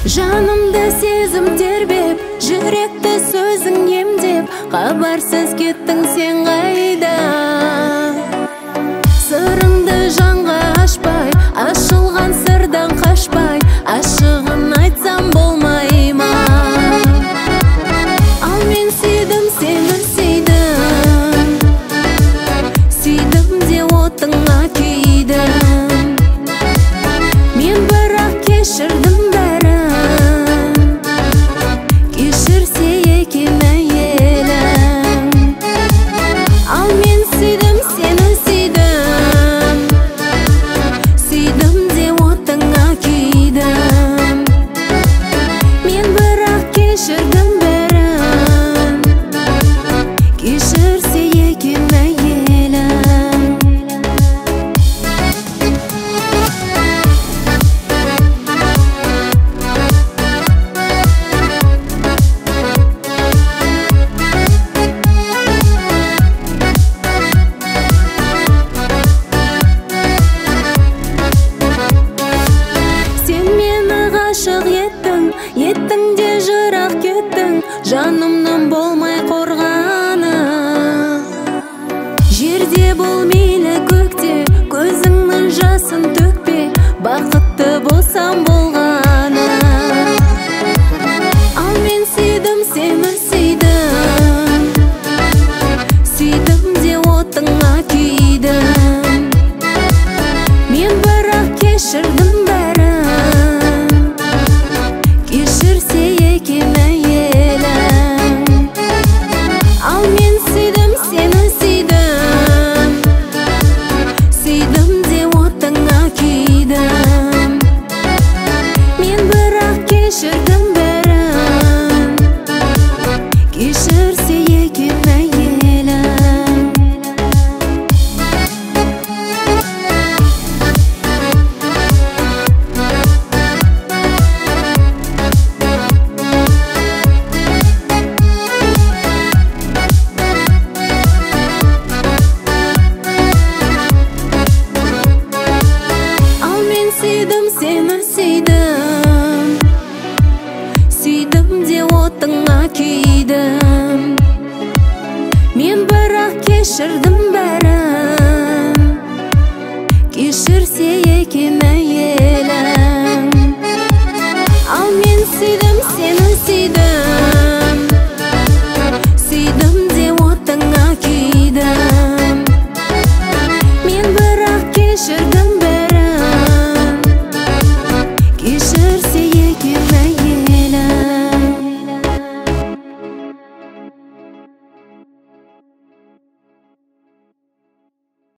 Жанымды сезім тербеп, жүректі сөзің емдеп, хабарсыз кеттің сен қайда? Сырыңды жанға ашпай, ашылған сырдан қашпай, ашығын айтсам болмай ма? Ал мен сүйдім, сені сүйдім, сүйдім де отыңа күйдім. Мен бірақ кешірдім бәрін, кешірсе екен әйелім. Ал мен сүйдім, сені сүйдім, сүйдім де отыңа күйдім. Мен бірақ кешірдім бәрін, кешірсе екен әйелім. Ғашық еттің де жырақ кеттің, жанымның болмай қорғаны. Жерде бол мейлі көкте, көзіңнің жасын төкпе, бақытты болсам болғаны. Ал мен сүйдім, сені сүйдім, сүйдім де отыңа күйдім. Мен бірақ кешірдім бәрін, кешірсе екен әйелім. Ал мен сүйдім, сені сүйдім, сүйдім де отыңа күйдім. Мен бірақ кешірдім бәрін, кешірсе екен әйелім. Сүйдім, сені сүйдім, сүйдім де отыңа күйдім. Мен бірақ кешірдім бәрін.